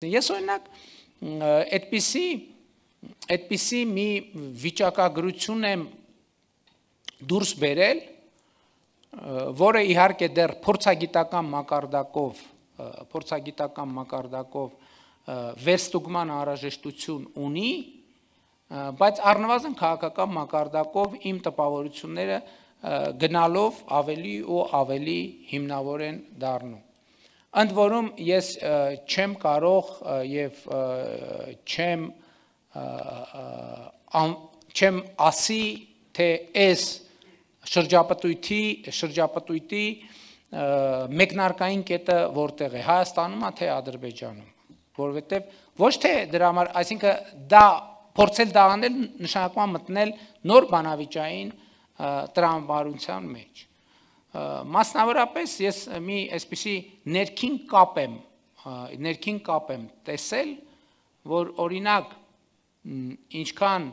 Ես օրինակ այդպիսի մի վիճակագրություն եմ դուրս բերել, որը իհարկե դեռ փորձագիտական մակարդակով վերստուգման անհրաժեշտություն ունի, բայց առնվազն քաղաքական մակարդակով իմ տպավորությունները գնալով ավելի ու ավելի հիմնավոր են դառնում։ Ընդ որում ես չեմ կարող եւ չեմ ասի, թե այս շրջապտույտի մեկնարկային կետը որտեղ է, Հայաստանում է թե Ադրբեջանում, որովհետեւ ոչ թե դրա համար, այսինքն դա փորձել դա անել նշանակում է մտնել նոր բանավիճային տրամաբանության մեջ։ Մասնավորապես ես մի այսպիսի ներքին կապ եմ տեսել, որ օրինակ ինչքան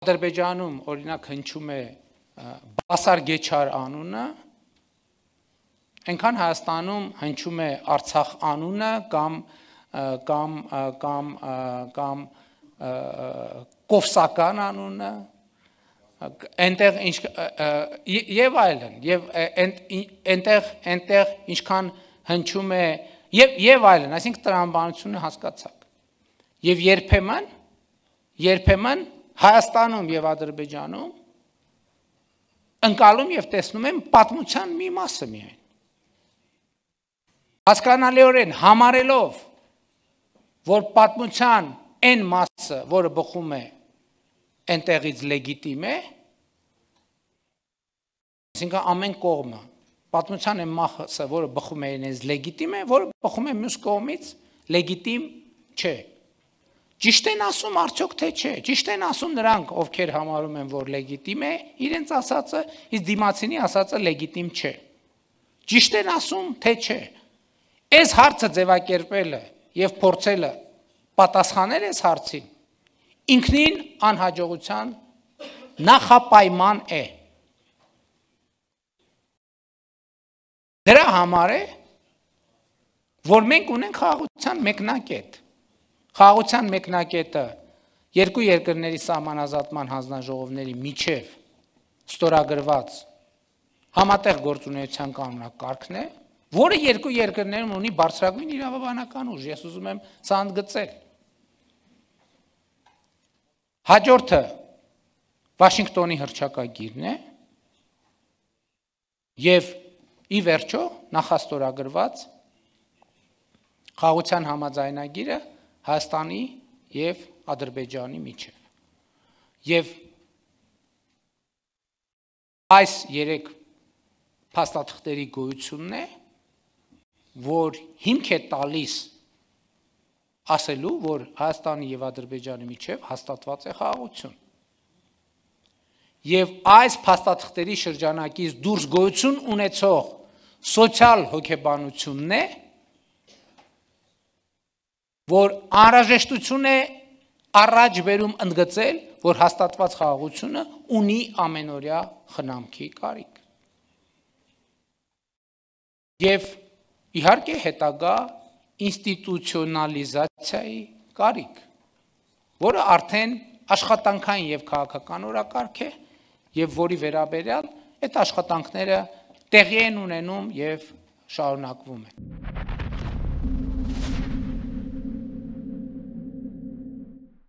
Ադրբեջանում օրինակ հնչում է Բասար Գեչար անունը, այնքան Հայաստանում հնչում է Արցախ անունը կամ Կովսական անունը, այնտեղ եւ այլն, եւ այնտեղ ինչքան հնչում է եւ այլն, այսինքն տրամաբանությունը հասկացաք։ Եվ երբեմն Հայաստանում եւ Ադրբեջանում ընկալում եւ տեսնում եմ պատմության մի մասը միայն։ Հասկանալիորեն համարելով, որ պատմության այն մասը, որը բխում է այնտեղից լեգիտիմ է, այսինքն ամեն կողմը, պատմության այն մասը, որը բխում է այնից լեգիտիմ է, որը բխում է մյուս կողմից լեգիտիմ չէ։ Ճիշտ են ասում արդյոք թե չէ, ճիշտ են ասում նրանք, ովքեր համարում են, որ լեգիտիմ է, իրենց ասածը, իսկ դիմացինի ասածը լեգիտիմ չէ։ Ճիշտ են ասում թե չէ։ Այս հարցը ձևակերպելը եւ փորձելը պատասխանել այս հարցին ինքնին անհաջողության նախապայման է։ Դրա համար է, որ մենք ունենք խաղաղության մեկնակետ։ Խաղաղության մեկնակետը երկու երկրների սահմանազատման հանձնաժողովների միջև ստորագրված համատեղ գործունեության կանոնակարգն է, որը երկու երկրներում ունի բարձրագույն իրավաբանական ուժ, ես ուզում եմ սա ընդգծել։ Հաջորդը Վաշինգտոնի հռչակագիրն է եւ ի վերջո նախաստորագրված խաղաղության համաձայնագիրը Հայաստանի եւ Ադրբեջանի միջև։ Եվ այս երեք փաստաթղթերի գոյությունն է, որ հիմք է տալիս ասելու, որ Հայաստանի եւ Ադրբեջանի միջև հաստատված է խաղաղություն։ Եվ այս փաստաթղթերի շրջանակից դուրս գոյություն ունեցող սոցիալ հոգեբանությունն է, որ անհրաժեշտություն է առաջ բերում ընդգծել, որ հաստատված խաղաղությունը ունի ամենօրյա խնամքի կարիք։ Եվ իհարկե հետագա ինստիտուցիոնալիզացիայի կարիք, որը արդեն աշխատանքային եւ քաղաքական օրակարգ է, եւ որի վերաբերյալ այդ աշխատանքները տեղի են ունենում եւ շարունակվում են։